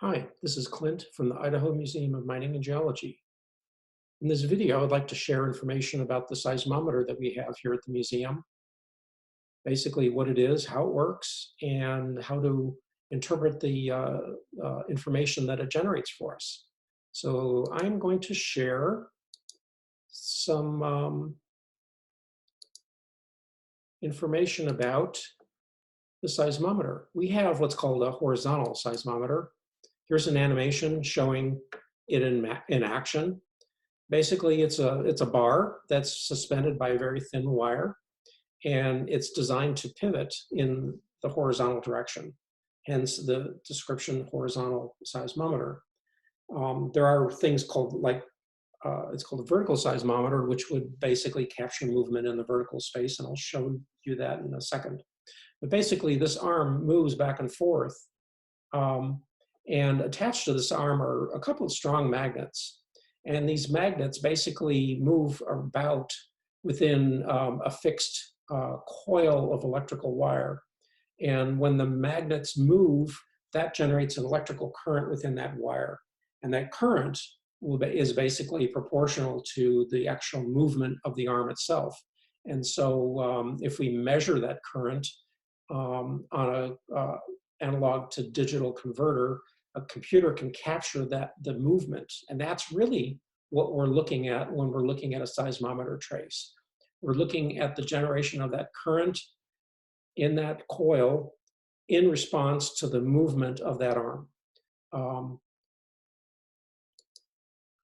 Hi, this is Clint from the Idaho Museum of Mining and Geology. In this video, I'd like to share information about the seismometer that we have here at the museum. Basically what it is, how it works, and how to interpret the information that it generates for us. So I'm going to share some information about the seismometer. We have what's called a horizontal seismometer. Here's an animation showing it in action. Basically, it's a bar that's suspended by a very thin wire, and it's designed to pivot in the horizontal direction, hence the description horizontal seismometer. There are things called it's called a vertical seismometer, which would basically capture movement in the vertical space, and I'll show you that in a second. But basically, this arm moves back and forth, and attached to this arm are a couple of strong magnets. And these magnets basically move about within a fixed coil of electrical wire. And when the magnets move, that generates an electrical current within that wire. And that current is basically proportional to the actual movement of the arm itself. And so if we measure that current on a analog to digital converter, a computer can capture the movement. And that's really what we're looking at when we're looking at a seismometer trace. We're looking at the generation of that current in that coil in response to the movement of that arm.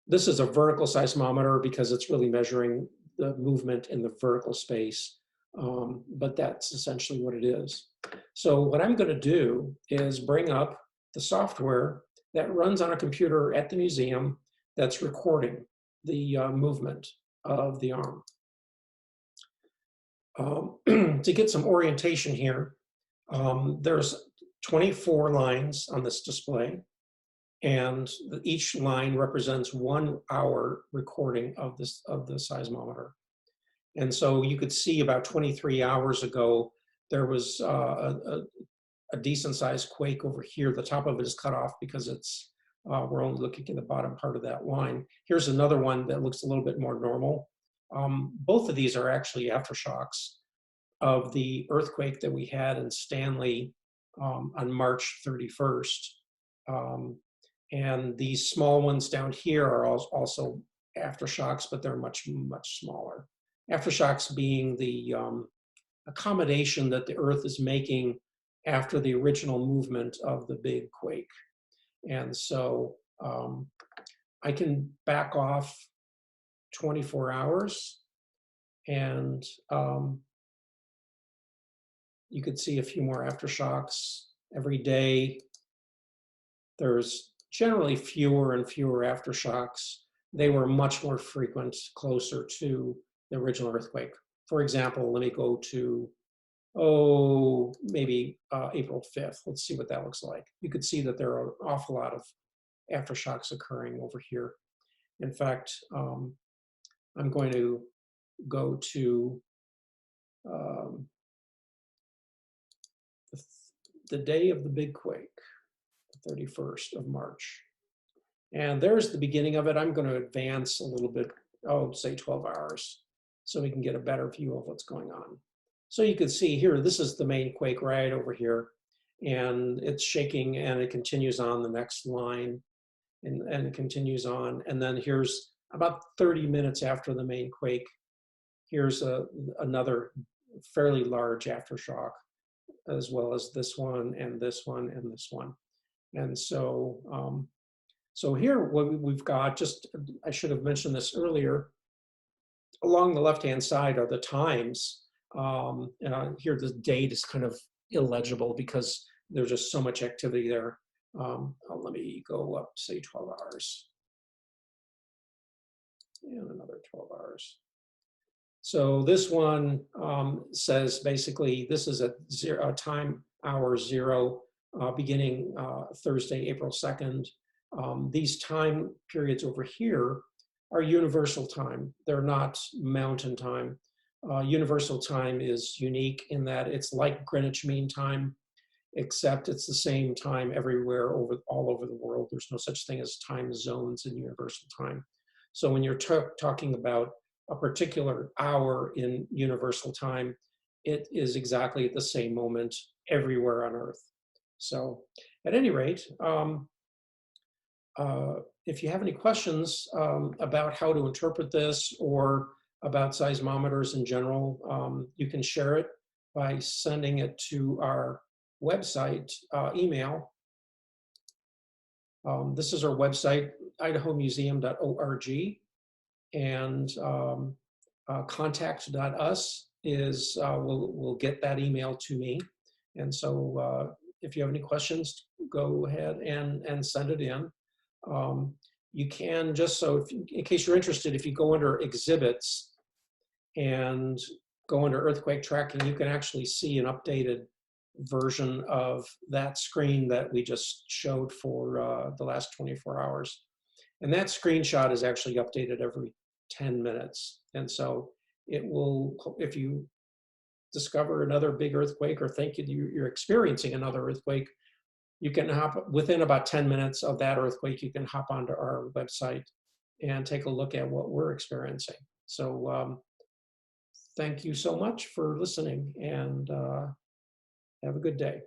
This is a vertical seismometer because it's really measuring the movement in the vertical space, but that's essentially what it is. So what I'm going to do is bring up the software that runs on a computer at the museum that's recording the movement of the arm. To get some orientation here, there's 24 lines on this display, and each line represents 1 hour recording of the seismometer. And so you could see about 23 hours ago, there was a decent sized quake over here. The top of it is cut off because we're only looking at the bottom part of that line. Here's another one that looks a little bit more normal. Both of these are actually aftershocks of the earthquake that we had in Stanley on March 31st. And these small ones down here are also aftershocks, but they're much, much smaller. Aftershocks being the accommodation that the Earth is making after the original movement of the big quake. And so I can back off 24 hours, and you could see a few more aftershocks every day. There's generally fewer and fewer aftershocks. They were much more frequent closer to the original earthquake. For example, let me go to, maybe April 5th. Let's see what that looks like. You could see that there are an awful lot of aftershocks occurring over here. In fact, I'm going to go to the day of the big quake, the 31st of March. And there's the beginning of it. I'm going to advance a little bit, say 12 hours, so we can get a better view of what's going on. So you can see here, this is the main quake right over here, and it's shaking, and it continues on the next line, and it continues on. And then here's about 30 minutes after the main quake, here's another fairly large aftershock, as well as this one and this one and this one. And so, so here what we've got, I should have mentioned this earlier, along the left-hand side are the times. And here the date is kind of illegible because there's just so much activity there. Let me go up, say 12 hours. And another 12 hours. So this one says basically this is a time hour 0 beginning Thursday, April 2nd. These time periods over here are universal time. They're not mountain time. Universal time is unique in that it's like Greenwich Mean Time. except it's the same time everywhere all over the world. There's no such thing as time zones in universal time. So when you're talking about a particular hour in universal time, it is exactly at the same moment everywhere on Earth. So at any rate, if you have any questions about how to interpret this or about seismometers in general, you can share it by sending it to our website email. This is our website, idahomuseum.org, and contact.us is, will get that email to me. And so if you have any questions, go ahead and send it in. You can just, so if, in case you're interested, if you go under exhibits and go under earthquake tracking, you can actually see an updated version of that screen that we just showed for the last 24 hours. And that screenshot is actually updated every 10 minutes. And so it will, if you discover another big earthquake or think you're experiencing another earthquake, you can hop, within about 10 minutes of that earthquake, you can hop onto our website and take a look at what we're experiencing. So thank you so much for listening, and have a good day.